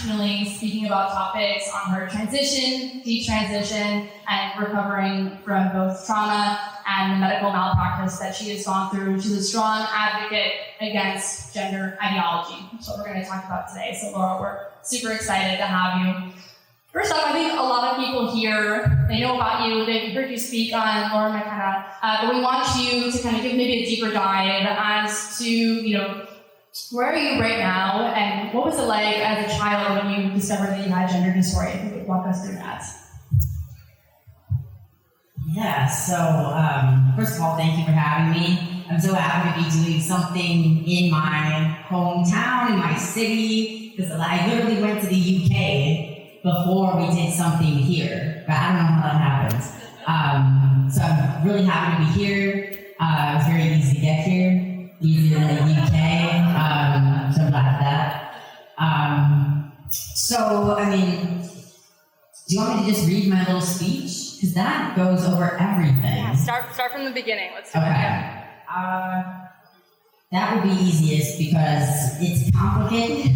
internationally, speaking about topics on her transition, detransition, and recovering from both trauma and the medical malpractice that she has gone through. She's a strong advocate against gender ideology. That's what we're going to talk about today. So Laura, we're super excited to have you. First off, I think a lot of people here, they know about you, they've heard you speak on Laura Becker, but we want you to kind of give maybe a deeper dive as to, where are you right now, and what was it like as a child when you discovered that you had gender dysphoria? If you could walk us through that. Yeah, so first of all, thank you for having me. I'm so happy to be doing something in my hometown, in my city, because I literally went to the UK before we did something here, but I don't know how that happened. So I'm really happy to be here. It was very easy to get here, easier than the UK, so I'm glad for that. Do you want me to just read my little speech? Because that goes over everything. Yeah, start from the beginning. Let's do it. Okay. That would be easiest because it's complicated.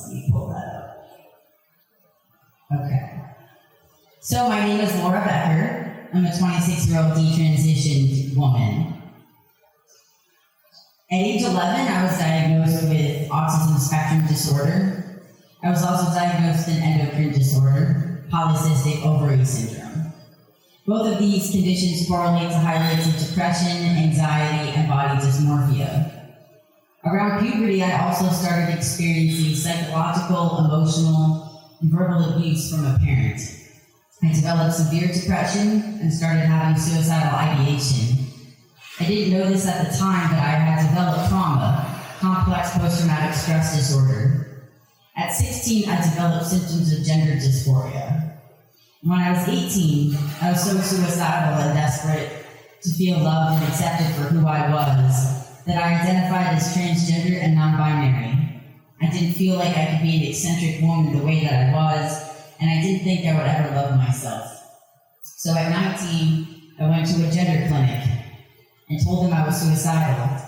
Let me pull that up. Okay. So my name is Laura Becker. I'm a 26-year-old detransitioned woman. At age 11, I was diagnosed with autism spectrum disorder. I was also diagnosed with an endocrine disorder, polycystic ovary syndrome. Both of these conditions correlate to high rates of depression, anxiety, and body dysmorphia. Around puberty, I also started experiencing psychological, emotional, and verbal abuse from a parent. I developed severe depression and started having suicidal ideation. I didn't know this at the time, but I had developed trauma, complex post-traumatic stress disorder. At 16, I developed symptoms of gender dysphoria. When I was 18, I was so suicidal and desperate to feel loved and accepted for who I was that I identified as transgender and non-binary. I didn't feel like I could be an eccentric woman the way that I was, and I didn't think I would ever love myself. So at 19, I went to a gender clinic and told them I was suicidal,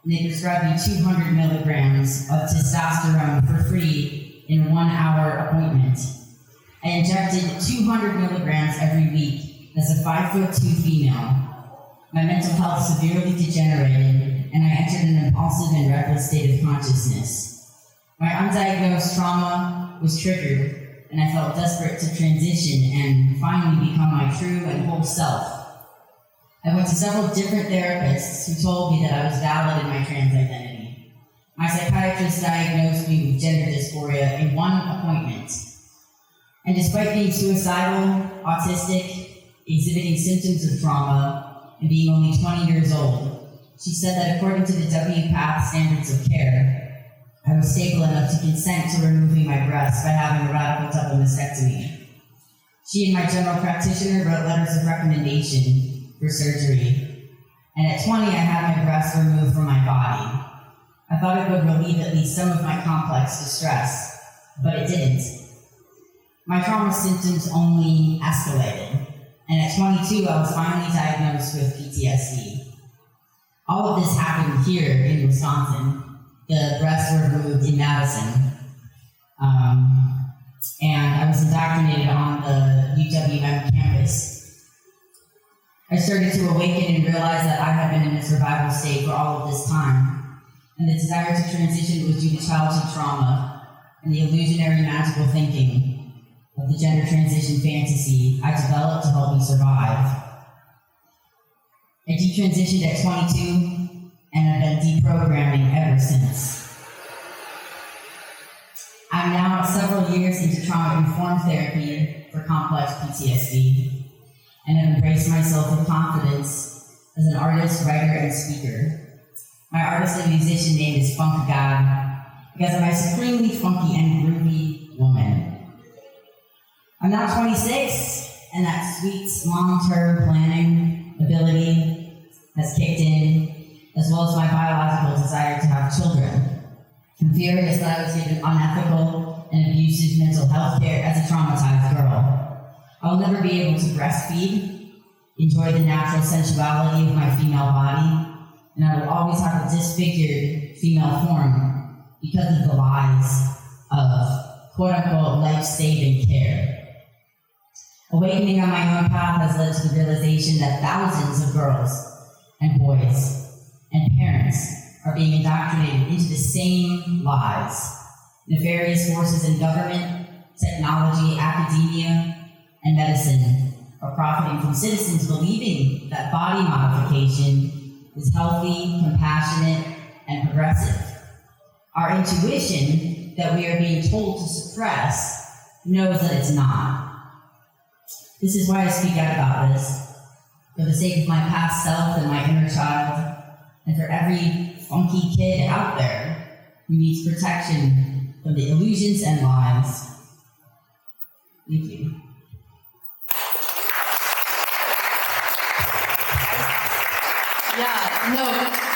and they prescribed me 200 milligrams of testosterone for free in a 1-hour appointment. I injected 200 milligrams every week as a 5'2" female. My mental health severely degenerated, and I entered an impulsive and reckless state of consciousness. My undiagnosed trauma was triggered, and I felt desperate to transition and finally become my true and whole self. I went to several different therapists who told me that I was valid in my trans identity. My psychiatrist diagnosed me with gender dysphoria in one appointment. And despite being suicidal, autistic, exhibiting symptoms of trauma, and being only 20 years old, she said that according to the WPATH standards of care, I was stable enough to consent to removing my breasts by having a radical double mastectomy. She and my general practitioner wrote letters of recommendation for surgery. And at 20, I had my breasts removed from my body. I thought it would relieve at least some of my complex distress, but it didn't. My trauma symptoms only escalated, and at 22, I was finally diagnosed with PTSD. All of this happened here in Wisconsin. The breasts were removed in Madison, and I was indoctrinated on the UWM campus. I started to awaken and realize that I had been in a survival state for all of this time, and the desire to transition was due to childhood trauma and the illusionary magical thinking of the gender transition fantasy I developed to help me survive. I detransitioned at 22, and I've been deprogramming ever since. I'm now several years into trauma-informed therapy for complex PTSD, and have embraced myself with confidence as an artist, writer, and speaker. My artist and musician name is Funk God, because I'm a supremely funky and groovy woman. I'm now 26, and that sweet long-term planning ability has kicked in, as well as my biological desire to have children. I'm furious that I was given unethical and abusive mental health care as a traumatized girl. I will never be able to breastfeed, enjoy the natural sensuality of my female body, and I will always have a disfigured female form because of the lies of quote-unquote life-saving care. Awakening on my own path has led to the realization that thousands of girls and boys and parents are being indoctrinated into the same lies. Nefarious forces in government, technology, academia, and medicine are profiting from citizens believing that body modification is healthy, compassionate, and progressive. Our intuition that we are being told to suppress knows that it's not. This is why I speak out about this, for the sake of my past self and my inner child, and for every funky kid out there who needs protection from the illusions and lies. Thank you. Yeah, no,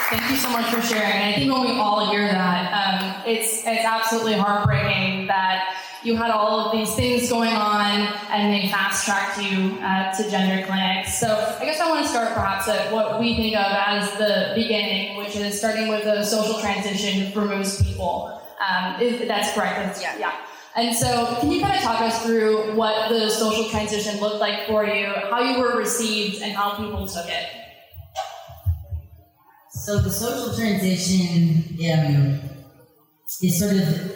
thank you so much for sharing. And I think when we all hear that, it's absolutely heartbreaking that you had all of these things going on and they fast-tracked you to gender clinics. So I guess I want to start perhaps at what we think of as the beginning, which is starting with a social transition for most people. That's correct. Yeah. And so can you kind of talk us through what the social transition looked like for you, how you were received, and how people took it? So the social transition is sort of,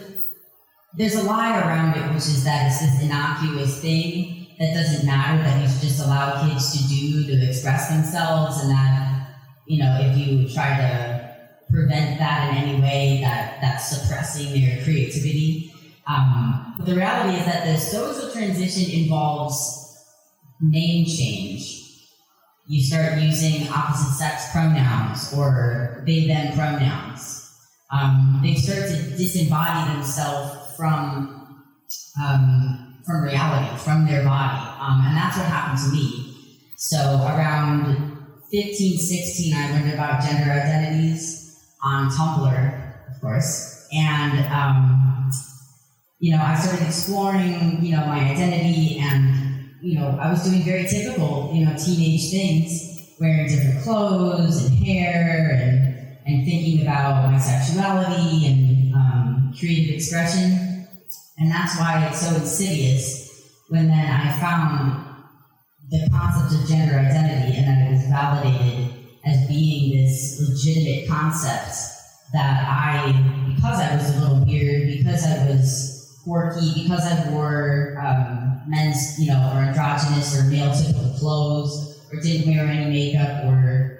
there's a lie around it, which is that it's this innocuous thing that doesn't matter, that you should just allow kids to express themselves, and that, if you try to prevent that in any way, that's suppressing their creativity. But the reality is that the social transition involves name change. You start using opposite sex pronouns or they, them pronouns. They start to disembody themselves from reality, from their body. And that's what happened to me. So around 15, 16, I learned about gender identities on Tumblr, of course. And, I started exploring, my identity, and, I was doing very typical, teenage things, wearing different clothes and hair and thinking about my sexuality and creative expression. And that's why it's so insidious when then I found the concept of gender identity and that it was validated as being this legitimate concept that because I was a little weird, because I was quirky, because I wore men's, or androgynous or male typical clothes, or didn't wear any makeup, or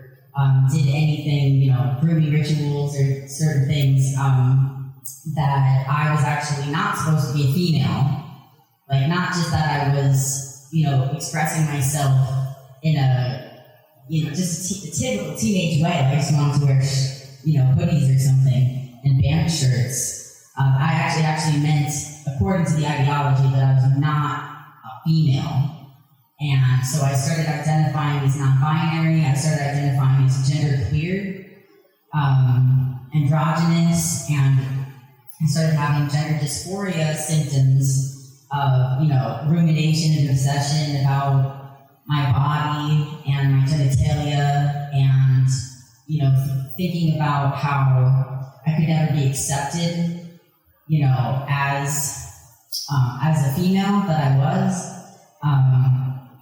did anything, grooming rituals or certain things, that I was actually not supposed to be a female. Like, not just that I was, expressing myself in a, just a typical teenage way. I just wanted to wear, hoodies or something and band shirts. I actually meant, according to the ideology, that I was not a female. And so I started identifying as non-binary, I started identifying as genderqueer, androgynous, and I started having gender dysphoria symptoms of, rumination and obsession about my body and my genitalia, and, thinking about how I could never be accepted, as a female that I was.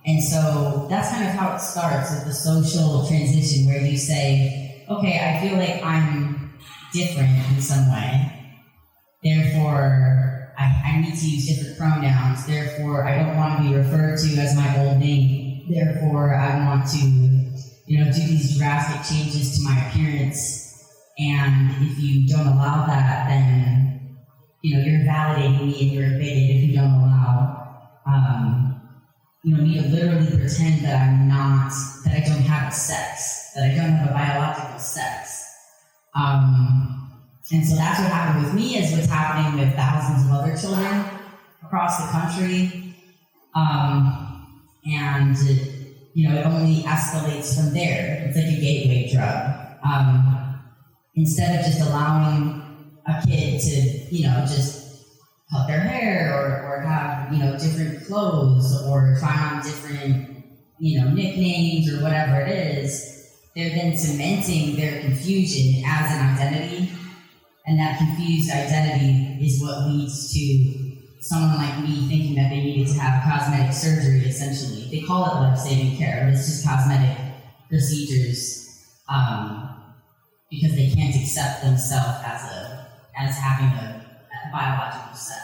And so that's kind of how it starts with the social transition, where you say, okay, I feel like I'm different in some way. Therefore, I need to use different pronouns. Therefore, I don't want to be referred to as my old name. Therefore, I want to, do these drastic changes to my appearance. And if you don't allow that, then you're validating me and you're a bigot if you don't allow, me to literally pretend that that I don't have a sex, that I don't have a biological sex. And so that's what happened with me, is what's happening with thousands of other children across the country. And it only escalates from there. It's like a gateway drug. Instead of just allowing a kid to, just cut their hair or have, different clothes or try on different, nicknames or whatever it is, they're then cementing their confusion as an identity And that confused identity is what leads to someone like me thinking that they needed to have cosmetic surgery, essentially. They call it life-saving care, but it's just cosmetic procedures because they can't accept themselves as having a biological sex.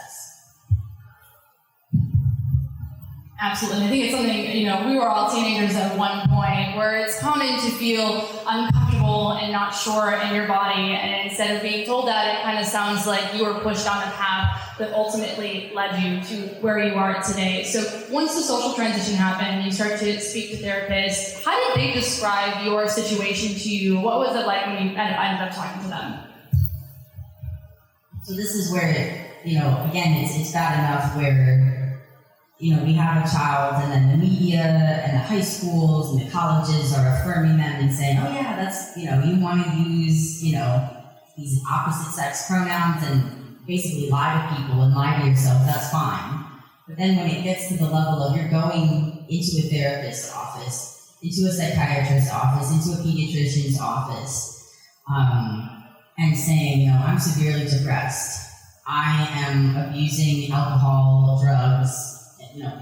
Absolutely. I think it's something, we were all teenagers at one point where it's common to feel uncomfortable and not sure in your body. And instead of being told that, it kind of sounds like you were pushed down a path that ultimately led you to where you are today. So once the social transition happened, you start to speak to therapists. How did they describe your situation to you? What was it like when you ended up talking to them? So this is where, again, it's bad enough where we have a child and then the media and the high schools and the colleges are affirming them and saying, oh yeah, that's, you want to use, these opposite sex pronouns and basically lie to people and lie to yourself, that's fine. But then when it gets to the level of you're going into a therapist's office, into a psychiatrist's office, into a pediatrician's office, and saying, I'm severely depressed. I am abusing alcohol, drugs,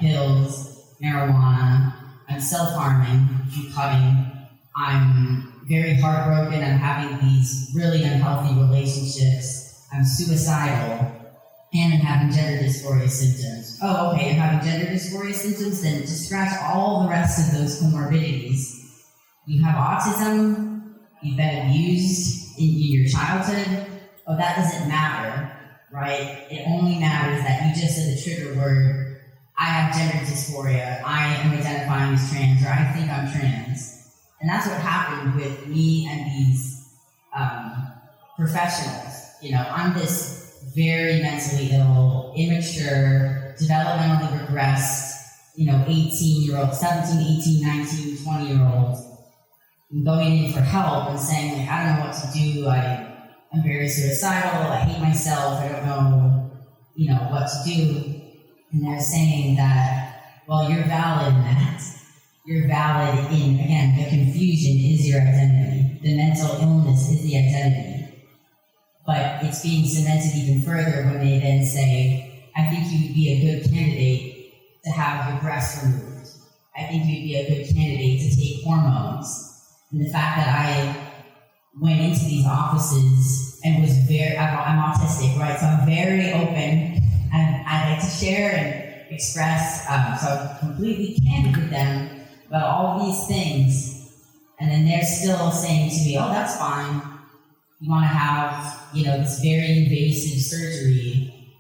pills, marijuana, I'm self-harming, I'm cutting, I'm very heartbroken, I'm having these really unhealthy relationships, I'm suicidal, and I'm having gender dysphoria symptoms. Oh, okay, you're having gender dysphoria symptoms? Then just scratch all the rest of those comorbidities. You have autism, you've been abused in your childhood. Oh, that doesn't matter, right? It only matters that you just said the trigger word, I have gender dysphoria, I am identifying as trans, or I think I'm trans. And that's what happened with me and these professionals. I'm this very mentally ill, immature, developmentally regressed, 18-year-old, 17, 18, 19, 20-year-old, going in for help and saying, I don't know what to do, I'm very suicidal, I hate myself, I don't know, what to do. And they're saying that, well, you're valid in that. You're valid in, again, the confusion is your identity. The mental illness is the identity. But it's being cemented even further when they then say, I think you would be a good candidate to have your breasts removed. I think you'd be a good candidate to take hormones. And the fact that I went into these offices and was I'm autistic, right? So I'm very open. And I like to share and express, so I'm completely candid with them about all these things. And then they're still saying to me, oh, that's fine. You want to have, this very invasive surgery,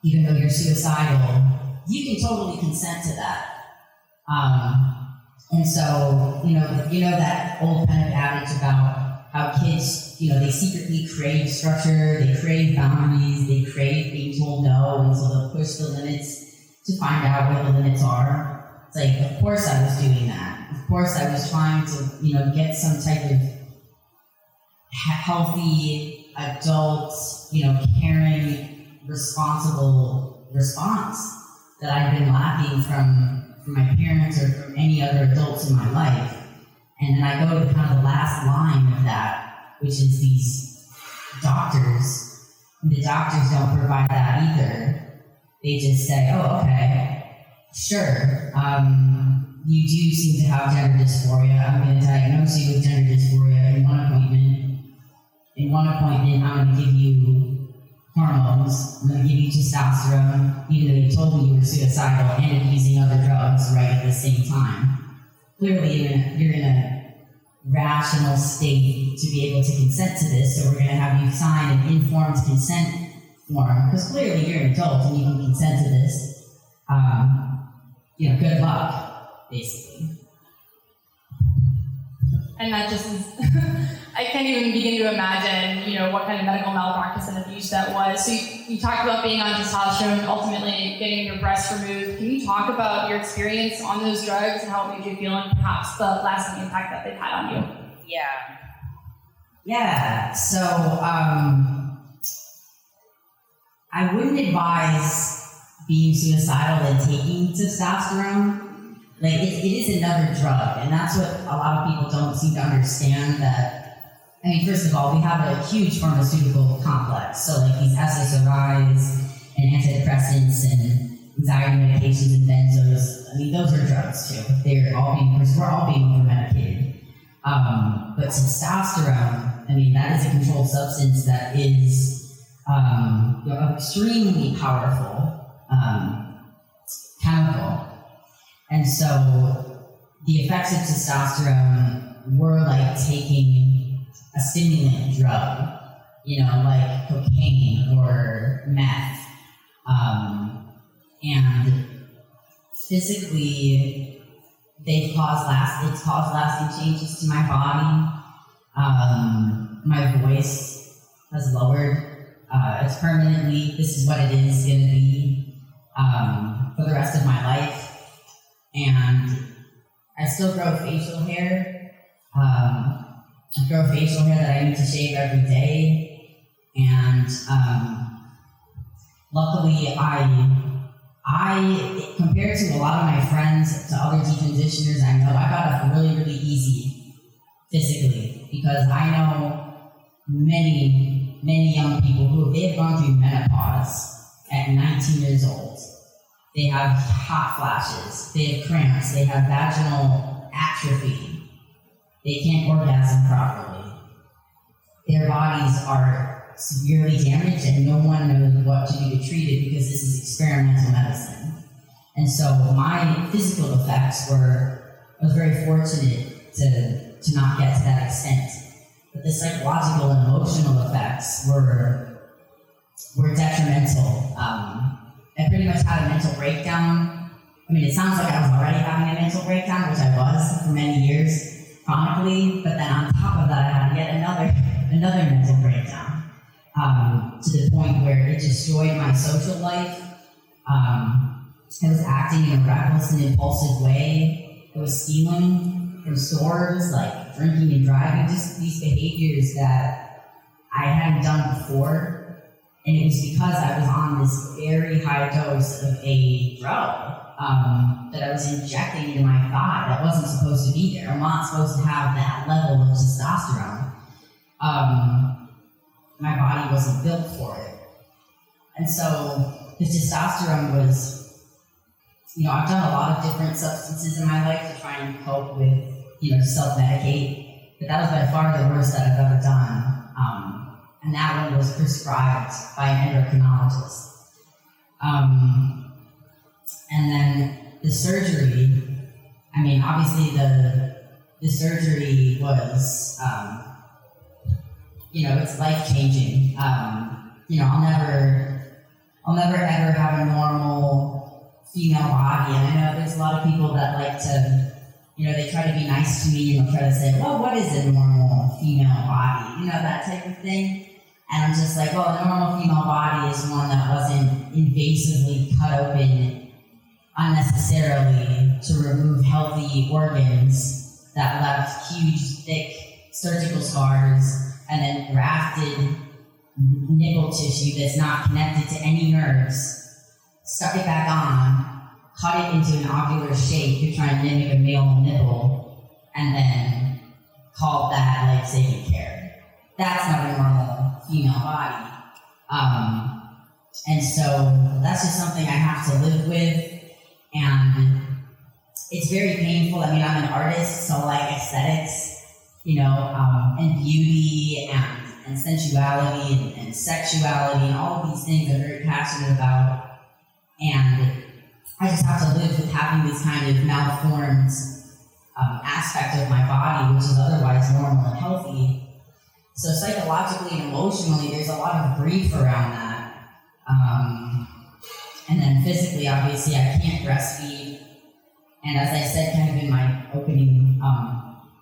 even though you're suicidal, you can totally consent to that. And so, that old kind of adage about how kids, they secretly crave structure, they crave boundaries, they crave being told no, and so they'll push the limits to find out where the limits are. It's like, of course I was doing that. Of course I was trying to, get some type of healthy, adult, caring, responsible response that I've been lacking from my parents or from any other adults in my life. And then I go to kind of the last line of that, which is these doctors. And the doctors don't provide that either. They just say, oh, okay, sure, you do seem to have gender dysphoria. I'm going to diagnose you with gender dysphoria in one appointment. In one appointment, I'm going to give you hormones. I'm going to give you testosterone, even though you told me you were suicidal and abusing other drugs right at the same time. Clearly, you're in a rational state to be able to consent to this, so we're going to have you sign an informed consent form, because clearly you're an adult and you can consent to this. Good luck, basically. And that just is, I can't even begin to imagine, what kind of medical malpractice and abuse that was. So you talked about being on testosterone, ultimately getting your breasts removed. Can you talk about your experience on those drugs and how it made you feel and perhaps the lasting impact that they've had on you? Yeah, so I wouldn't advise being suicidal and taking testosterone. Like, it is another drug, and that's what a lot of people don't seem to understand, that I mean, first of all, we have a huge pharmaceutical complex. So like these SSRIs and antidepressants and anxiety medications and benzos, I mean, those are drugs too. We're all being over-medicated. But testosterone, I mean, that is a controlled substance that is extremely powerful chemical. And so the effects of testosterone were like taking a stimulant drug, like cocaine or meth. And physically, it's caused lasting changes to my body. My voice has lowered. It's permanently, this is what it is going to be for the rest of my life. And I still grow facial hair. I grow facial hair that I need to shave every day. And luckily, I, compared to a lot of my friends, to other detransitioners I know, I got off really, really easy physically, because I know many, many young people who, they have gone through menopause at 19 years old. They have hot flashes, they have cramps, they have vaginal atrophy, they can't orgasm properly. Their bodies are severely damaged and no one knows what to do to treat it because this is experimental medicine. And so my physical effects I was very fortunate to not get to that extent. But the psychological and emotional effects were detrimental. I pretty much had a mental breakdown. I mean, it sounds like I was already having a mental breakdown, which I was for many years, chronically, but then on top of that, I had yet another mental breakdown, to the point where it destroyed my social life. I was acting in a reckless and impulsive way. I was stealing from stores, like drinking and driving, just these behaviors that I hadn't done before. And it was because I was on this very high dose of a drug that I was injecting into my thigh that wasn't supposed to be there. I'm not supposed to have that level of testosterone. My body wasn't built for it. And so the testosterone was, I've done a lot of different substances in my life to try and cope with, self-medicate, but that was by far the worst that I've ever done. And that one was prescribed by an endocrinologist. And then the surgery, I mean, obviously the surgery was, it's life-changing. I'll never ever have a normal female body. And I know there's a lot of people that like to, they try to be nice to me and they'll try to say, well, what is a normal female body? That type of thing. And I'm just like, well, a normal female body is one that wasn't invasively cut open unnecessarily to remove healthy organs that left huge, thick surgical scars and then grafted nipple tissue that's not connected to any nerves, stuck it back on, cut it into an ovular shape to try and mimic a male nipple, and then called that life-saving care. That's not a normal female body. And so that's just something I have to live with, and it's very painful. I mean, I'm an artist, so like aesthetics, and beauty and sensuality and sexuality and all of these things I'm very passionate about. And I just have to live with having this kind of malformed aspect of my body, which is otherwise normal and healthy. So psychologically and emotionally, there's a lot of grief around that. And then physically, obviously, I can't breastfeed. And as I said kind of in my opening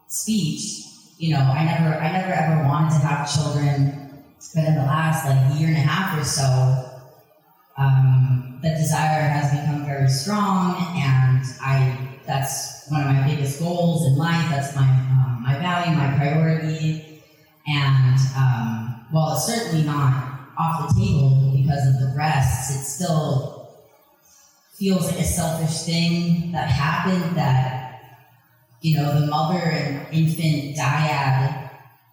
speech, I never ever wanted to have children, but in the last year and a half or so, the desire has become very strong, and that's one of my biggest goals in life. That's my value, my priority. And while it's certainly not off the table because of the breasts, it still feels like a selfish thing that happened, that the mother and infant dyad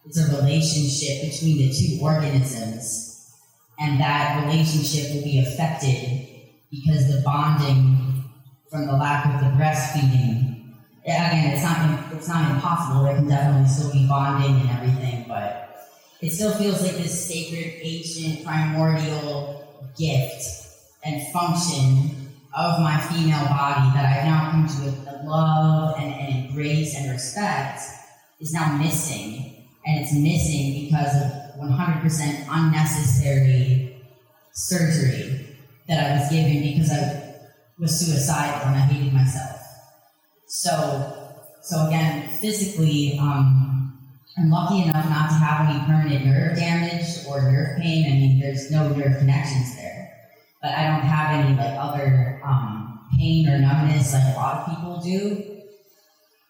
it's a relationship between the two organisms, and that relationship will be affected because the bonding from the lack of the breastfeeding. Again, it's not impossible. There can definitely still be bonding and everything, but it still feels like this sacred, ancient, primordial gift and function of my female body that I've now come to love and embrace and respect is now missing. And it's missing because of 100% unnecessary surgery that I was given because I was suicidal and I hated myself. So again, physically, I'm lucky enough not to have any permanent nerve damage or nerve pain. I mean, there's no nerve connections there. But I don't have any like other pain or numbness like a lot of people do.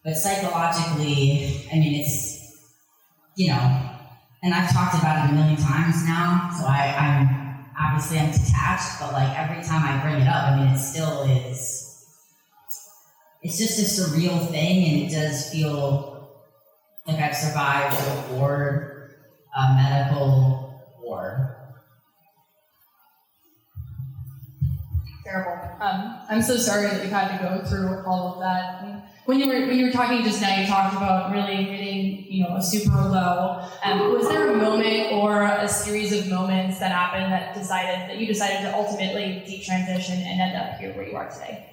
But psychologically, I mean, it's, you know, and I've talked about it a million times now, so I'm detached, but like every time I bring it up, I mean, it still is, it's just a surreal thing, and it does feel like I've survived a war, a medical war. Terrible. I'm so sorry that you had to go through all of that. And when you were talking just now, you talked about really hitting, you know, a super low. Was there a moment or a series of moments that happened that you decided to ultimately detransition and end up here where you are today?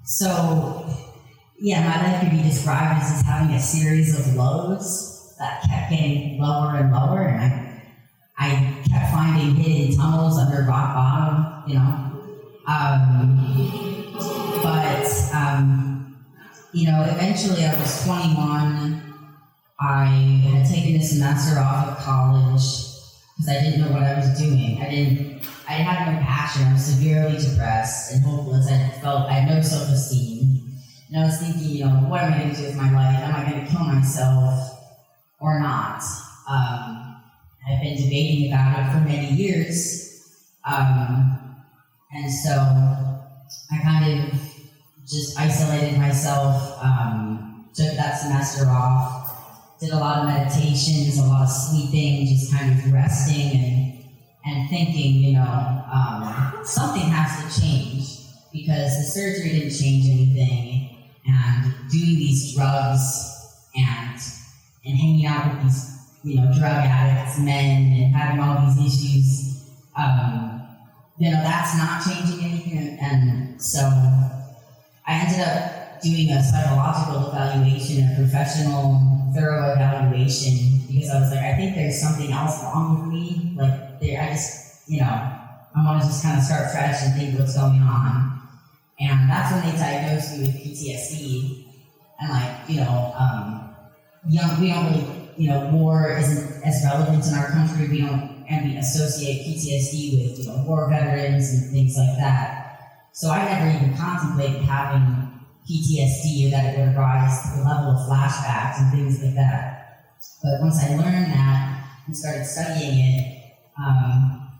So, yeah, my life could be described as just having a series of lows that kept getting lower and lower, and I kept finding hidden tunnels under rock bottom, you know. You know, eventually I was 21. I had taken a semester off of college because I didn't know what I was doing. I had no passion. I was severely depressed and hopeless. I had no self-esteem. And I was thinking, you know, what am I going to do with my life? Am I going to kill myself or not? I've been debating about it for many years. And so I kind of just isolated myself, took that semester off, did a lot of meditations, a lot of sleeping, just kind of resting and thinking, you know, something has to change because the surgery didn't change anything, and doing these drugs and hanging out with these, you know, drug addicts, men, and having all these issues, you know, that's not changing anything. And so I ended up doing a psychological evaluation, a professional, thorough evaluation, because I was like, I think there's something else wrong with me. Like, I just, you know, I want to just kind of start fresh and think what's going on. And that's when they diagnosed me with PTSD. And like, you know, we don't really, you know, war isn't as relevant in our country. We associate PTSD with, you know, war veterans and things like that. So I never even contemplated having PTSD or that it would rise to the level of flashbacks and things like that. But once I learned that and started studying it,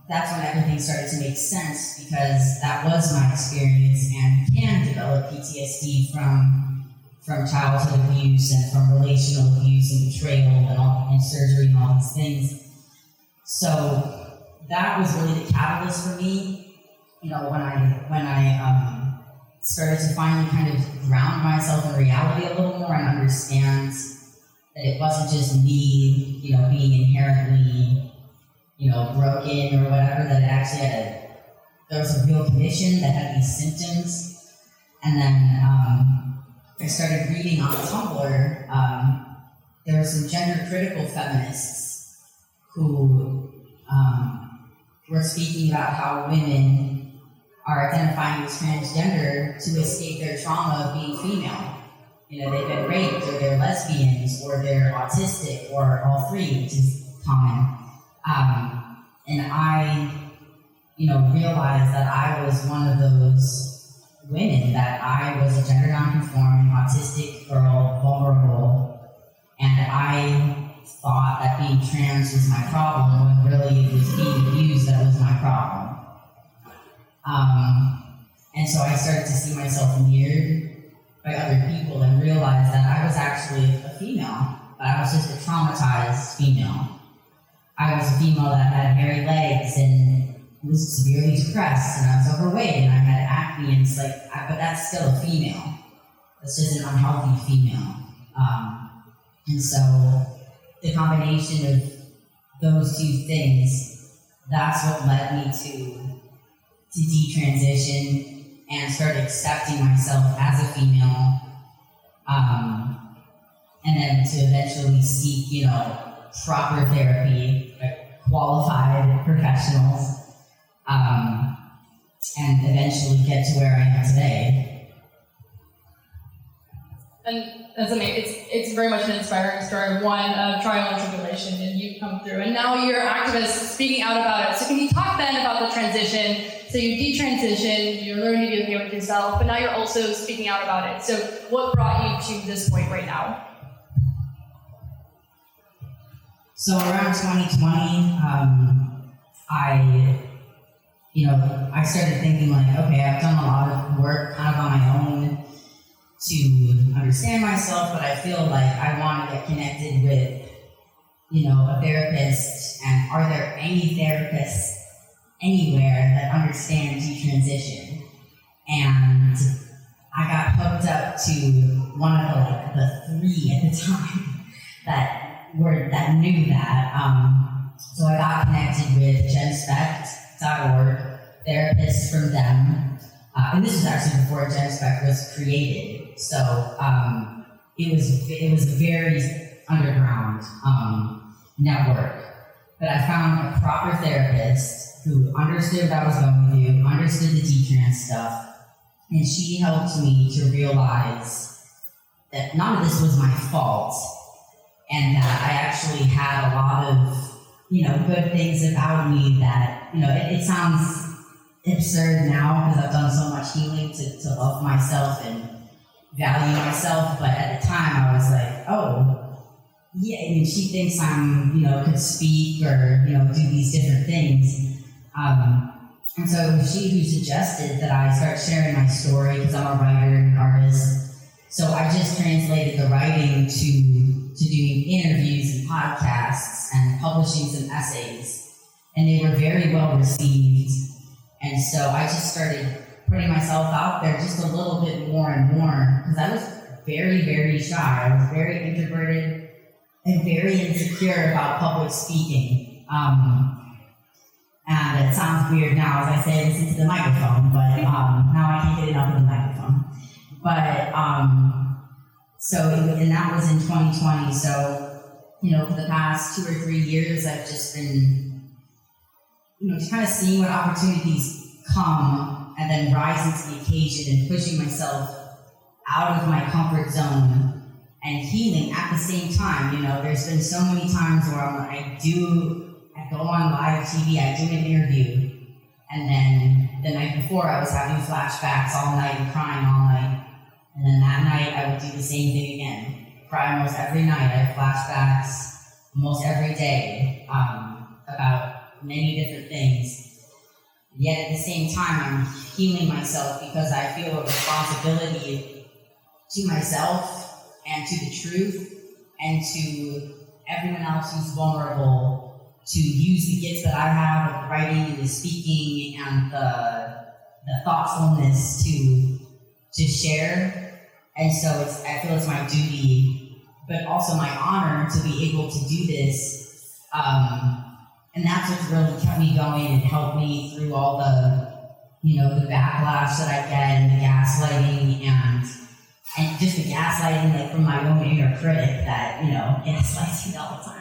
that's when everything started to make sense, because that was my experience, and you can develop PTSD from childhood abuse and from relational abuse and betrayal and surgery and all these things. So that was really the catalyst for me, you know, when I started to finally kind of ground myself in reality a little more and understand that it wasn't just me, you know, being inherently, you know, broken or whatever, that it actually there was a real condition that had these symptoms. And then I started reading on Tumblr. There were some gender critical feminists who were speaking about how women are identifying as transgender to escape their trauma of being female. You know, they've been raped, or they're lesbians, or they're autistic, or all three, which is common. And I, you know, realized that I was one of those women, that I was a gender nonconforming, autistic girl, vulnerable, and I thought that being trans was my problem, when really it was being abused that was my problem. And so I started to see myself mirrored by other people and realized that I was actually a female. but I was just a traumatized female. I was a female that had hairy legs and was severely depressed, and I was overweight, and I had acne, and it's like, but that's still a female. That's just an unhealthy female. And so the combination of those two things, that's what led me to detransition and start accepting myself as a female, and then to eventually seek, proper therapy, like qualified professionals, and eventually get to where I am today. And that's amazing. It's very much an inspiring story, one of trial and tribulation, and you've come through. And now you're activists speaking out about it. So can you talk then about the transition? So you detransitioned, you're learning to be okay with yourself, but now you're also speaking out about it. So what brought you to this point right now? So around 2020, I started thinking like, okay, I've done a lot of work kind of on my own to understand myself, but I feel like I want to get connected with, a therapist. And are there any therapists anywhere that understand detransition? And I got hooked up to one of the three at the time that knew that. So I got connected with genspect.org, therapists from them. And this was actually before genspect was created. So it was a very underground network. But I found a proper therapist who understood what I was going through, understood the detrans stuff, and she helped me to realize that none of this was my fault, and that I actually had a lot of, good things about me that, it sounds absurd now because I've done so much healing to love myself and value myself, but at the time I was like, oh, yeah, she thinks I'm, could speak or, do these different things. And so it was she who suggested that I start sharing my story because I'm a writer and an artist. So I just translated the writing to doing interviews and podcasts and publishing some essays. And they were very well received. And so I just started putting myself out there just a little bit more and more because I was very, very shy. I was very introverted and very insecure about public speaking. And it sounds weird now as I say this into the microphone, but now I can't get enough of the microphone. But, and that was in 2020. So, for the past 2 or 3 years, I've just been, just kind of seeing what opportunities come and then rising to the occasion and pushing myself out of my comfort zone and healing at the same time. There's been so many times where I go on live TV, I do an interview, and then the night before I was having flashbacks all night and crying all night. And then that night I would do the same thing again. Cry almost every night. I have flashbacks almost every day about many different things. Yet at the same time, I'm healing myself because I feel a responsibility to myself and to the truth and to everyone else who's vulnerable to use the gifts that I have of writing and the speaking and the thoughtfulness to share. And so I feel it's my duty, but also my honor to be able to do this. And that's what's really kept me going and helped me through all the backlash that I get and the gaslighting and just the gaslighting from my own inner critic that, gaslights me all the time.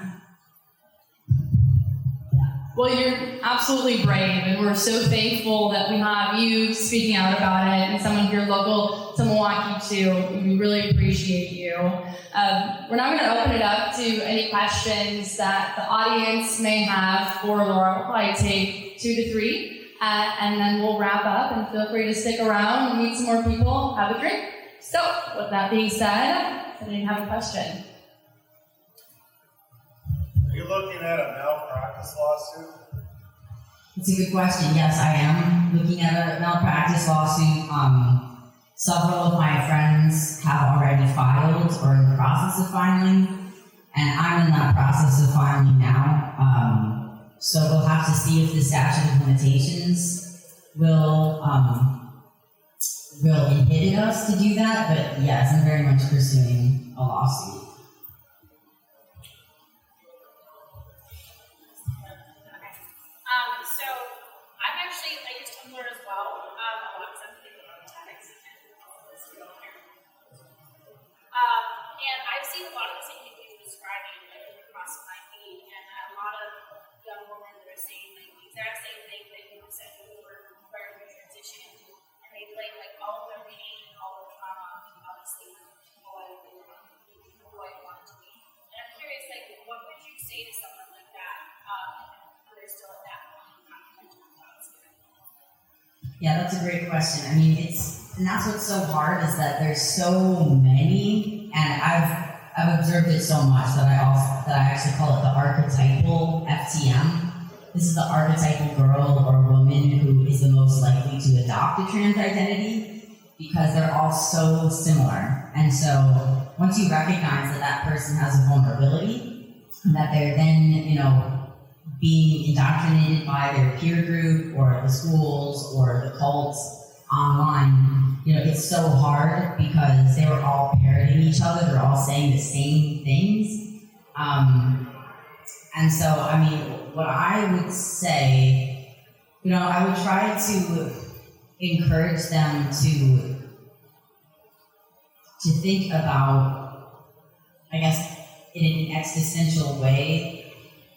Well, you're absolutely brave, and we're so thankful that we have you speaking out about it and someone here local to Milwaukee too. We really appreciate you. We're now going to open it up to any questions that the audience may have for Laura. We'll probably take 2 to 3, and then we'll wrap up, and feel free to stick around and meet some more people, have a drink. So, with that being said, I didn't have a question. Are you looking at a malpractice lawsuit? It's a good question. Yes, I am looking at a malpractice lawsuit. Several of my friends have already filed or in the process of filing. And I'm in that process of filing now. So we'll have to see if the statute of limitations will inhibit us to do that. But yes, I'm very much pursuing a lawsuit. So I'm actually, I use Tumblr as well, a lot because I'm thinking about tags and I've seen a lot of the same things you're describing across my feed, and a lot of young women that are saying like the exact same thing that you said when you were prior to your transition, and they blame like all of their pain and all their trauma, obviously, who I wanted to be. And I'm curious, like, what would you say to someone like that who they're still at that point? Yeah, that's a great question. I mean, and that's what's so hard is that there's so many, and I've observed it so much that I actually call it the archetypal FTM. This is the archetypal girl or woman who is the most likely to adopt a trans identity because they're all so similar. And so once you recognize that that person has a vulnerability, and that they're then, being indoctrinated by their peer group or the schools or the cults online, it's so hard because they were all parroting each other. They're all saying the same things. And so, I mean, what I would say, I would try to encourage them to think about, I guess, in an existential way.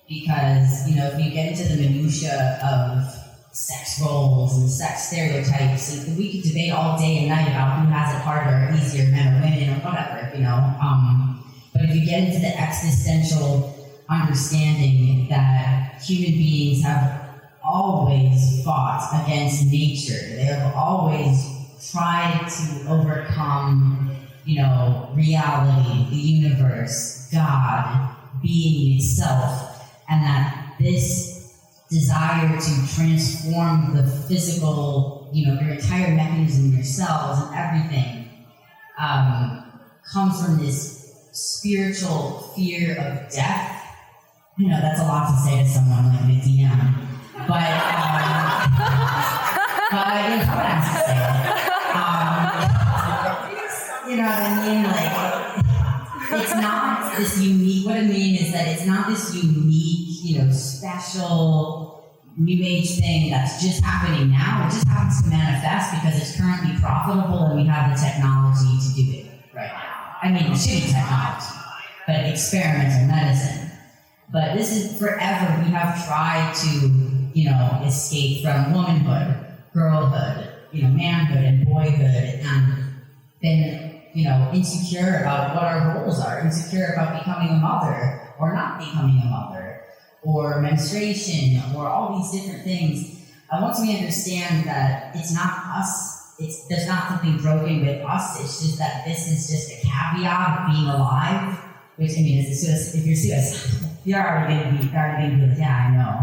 Because, if you get into the minutia of sex roles and sex stereotypes, and we could debate all day and night about who has it harder or easier, men or women or whatever, but if you get into the existential understanding that human beings have always fought against nature, they have always tried to overcome, reality, the universe, God, being itself, and that this desire to transform the physical, your entire mechanism, your cells and everything, comes from this spiritual fear of death. That's a lot to say to someone like in a DM. But it's what I have to say. You know what I mean? Like, it's not this unique, what I mean is that it's not this unique, special new age thing that's just happening now. It just happens to manifest because it's currently profitable and we have the technology to do it right now. I mean, shitty technology, but experimental medicine. But this is forever, we have tried to, escape from womanhood, girlhood, manhood and boyhood, and been insecure about what our roles are, insecure about becoming a mother or not becoming a mother, or menstruation, or all these different things. Once we understand that it's not us, there's not something broken with us, it's just that this is just a caveat of being alive, which, I mean, if you're suicidal, you're already going to be like, yeah, I know.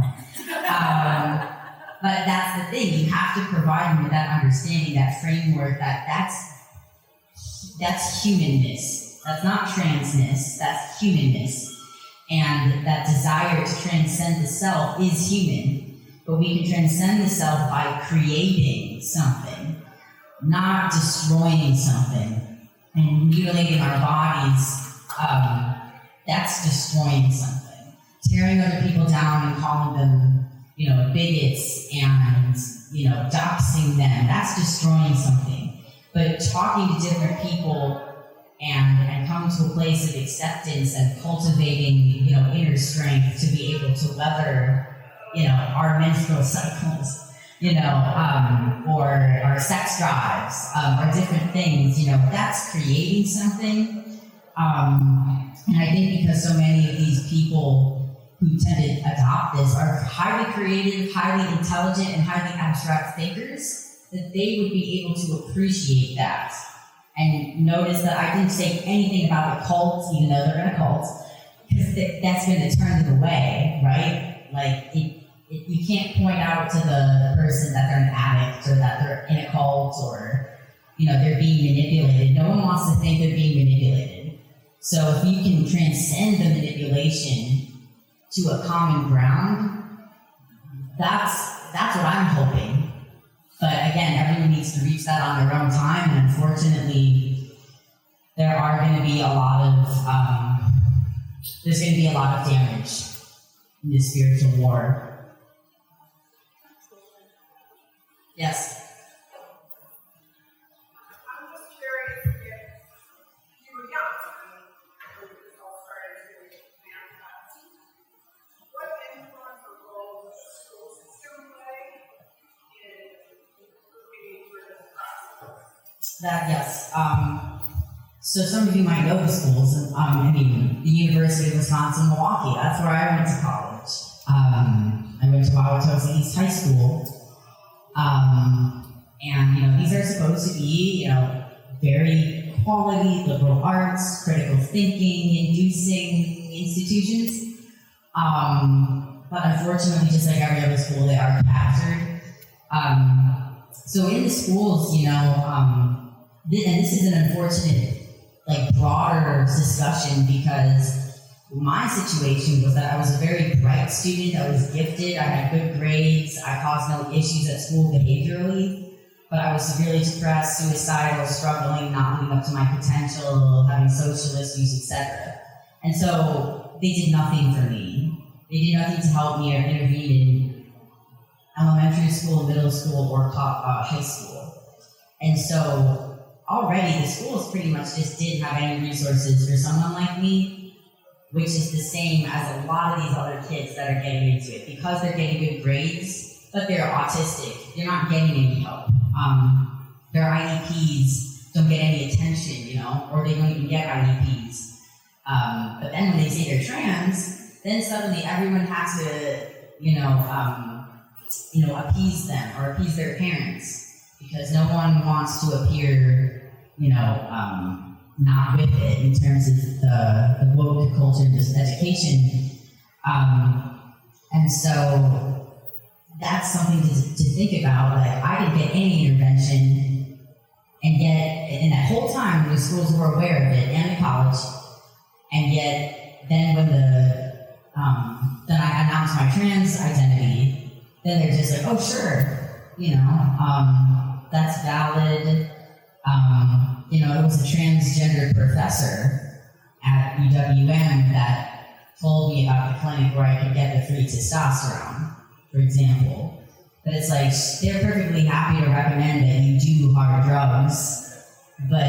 But that's the thing, you have to provide them with that understanding, that framework, that's humanness. That's not transness, that's humanness. And that desire to transcend the self is human, but we can transcend the self by creating something, not destroying something and mutilating our bodies. That's destroying something. Tearing other people down and calling them, bigots and, doxing them, that's destroying something. But talking to different people and coming to a place of acceptance and cultivating, inner strength to be able to weather, our menstrual cycles, or our sex drives, or different things, that's creating something. And I think because so many of these people who tend to adopt this are highly creative, highly intelligent, and highly abstract thinkers, that they would be able to appreciate that. And notice that I didn't say anything about the cult, even though they're in a cult, because that's going to turn them away, right? Like, you can't point out to the person that they're an addict or that they're in a cult or, they're being manipulated. No one wants to think they're being manipulated. So if you can transcend the manipulation to a common ground, that's what I'm hoping. But again, everyone needs to reach that on their own time, and unfortunately, there are going to be a lot of there's going to be a lot of damage in this spiritual war. Yes. I'm just curious if you were young when this all started to manifest. What influence or role does the school system play in moving through this process? Yes. So some of you might know the schools. The University of Wisconsin-Milwaukee. That's where I went to college. I went to Wauwatosa East High School. And these are supposed to be, very quality liberal arts, critical thinking, inducing institutions. But unfortunately, just like every other school, they are captured. So in the schools, and this is an unfortunate, broader discussion, because my situation was that I was a very bright student, I was gifted, I had good grades, I caused no issues at school behaviorally, but I was severely depressed, suicidal, struggling, not living up to my potential, having social issues, etc. And so they did nothing for me. They did nothing to help me or intervene in elementary school, middle school, or high school. And so already the schools pretty much just didn't have any resources for someone like me, which is the same as a lot of these other kids that are getting into it. Because they're getting good grades, but they're autistic, they're not getting any help. Their IEPs don't get any attention, or they don't even get IEPs. But then when they say they're trans, then suddenly everyone has to, appease them or appease their parents, because no one wants to appear, not with it in terms of the woke culture and just education. And so that's something to think about. I didn't get any intervention, and yet, in that whole time, the schools were aware of it, and the college, and yet, then when then I announced my trans identity, then they're just like, oh, sure, that's valid. It was a transgender professor at UWM that told me about the clinic where I could get the free testosterone, for example. But it's they're perfectly happy to recommend that you do hard drugs, but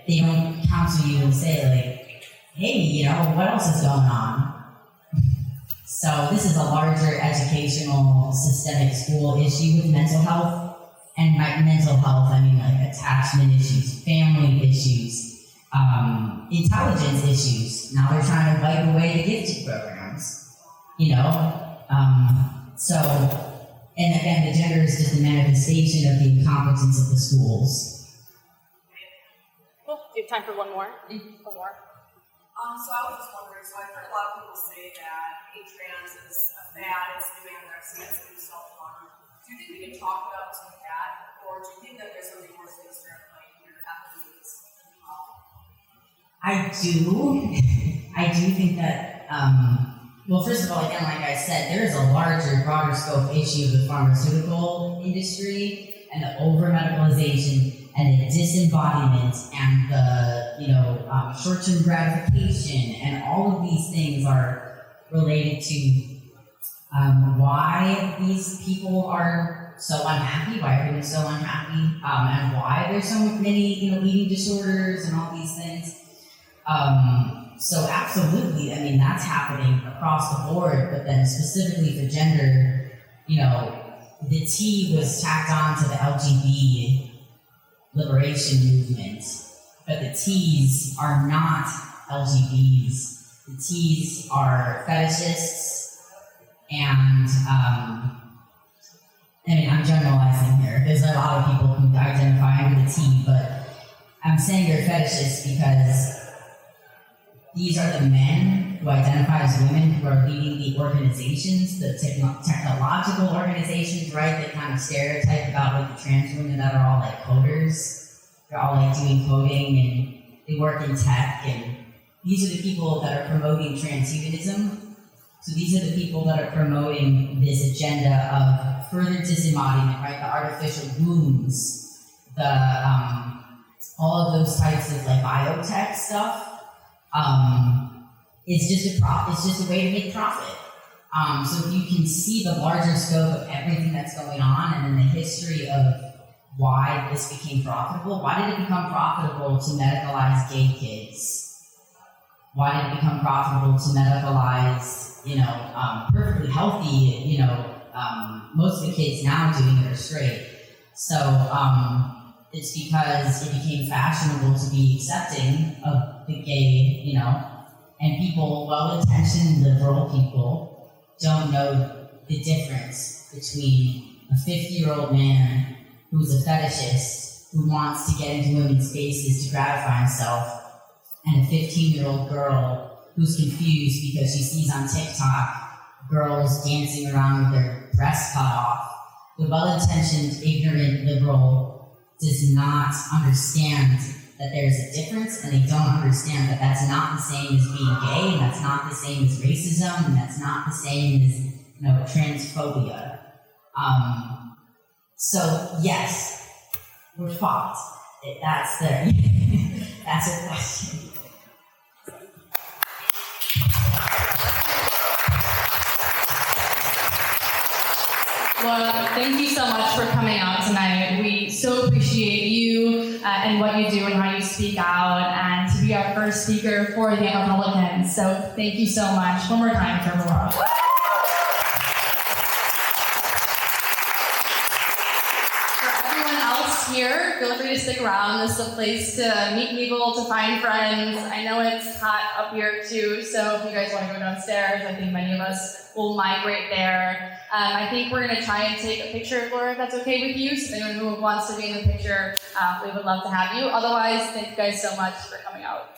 they don't counsel you and say, hey, what else is going on? So this is a larger educational, systemic school issue with mental health. And by mental health, I mean attachment issues, family issues, intelligence issues. Now they're trying to wipe away the gifted programs, So, and again, the gender is just a manifestation of the incompetence of the schools. Cool. Do you have time for one more? One more. So I was just wondering, so I've heard a lot of people say that trans is a fad, it's new anorexia, it's new self-harm. Do you think we can talk about some of that, or do you think that there's something more sinister at play here after this? I do think that, well, first of all, again, like I said, there is a larger, broader scope issue of the pharmaceutical industry and the over-medicalization and the disembodiment and the, short-term gratification, and all of these things are related to why these people are so unhappy, why everyone's so unhappy, and why there's so many, eating disorders and all these things. So absolutely, that's happening across the board, but then specifically for gender, the T was tacked on to the LGBT liberation movement, but the T's are not LGBs. The T's are fetishists, and I'm generalizing here. There's a lot of people who identify under the T, but I'm saying they're fetishists because these are the men who identify as women who are leading the organizations, the technological organizations, right? That kind of stereotype about the trans women that are all coders. They're all doing coding, and they work in tech, and these are the people that are promoting transhumanism. So these are the people that are promoting this agenda of further disembodiment, right? The artificial wombs, the all of those types of like biotech stuff. It's just a way to make profit. So if you can see the larger scope of everything that's going on and then the history of why this became profitable, why did it become profitable to medicalize gay kids? Why did it become profitable to medicalize, perfectly healthy, most of the kids now doing it are straight. So it's because it became fashionable to be accepting of the gay, and people, well-intentioned liberal people, don't know the difference between a 50-year-old man who's a fetishist, who wants to get into women's spaces to gratify himself, and a 15-year-old girl who's confused because she sees on TikTok girls dancing around with their breasts cut off. The well-intentioned, ignorant liberal does not understand that there's a difference, and they don't understand that that's not the same as being gay, and that's not the same as racism, and that's not the same as, transphobia. So yes, we're fucked. That's a question. Laura, thank you so much for coming out tonight. We so appreciate you and what you do and how you speak out, and to be our first speaker for the Young Republicans. So thank you so much. One more time for Laura. For everyone else here, feel free to stick around. This is a place to meet people, to find friends. I know it's hot up here too, so if you guys want to go downstairs, I think many of us will migrate there. I think we're going to try and take a picture of Laura, if that's okay with you. So if anyone who wants to be in the picture, we would love to have you. Otherwise, thank you guys so much for coming out.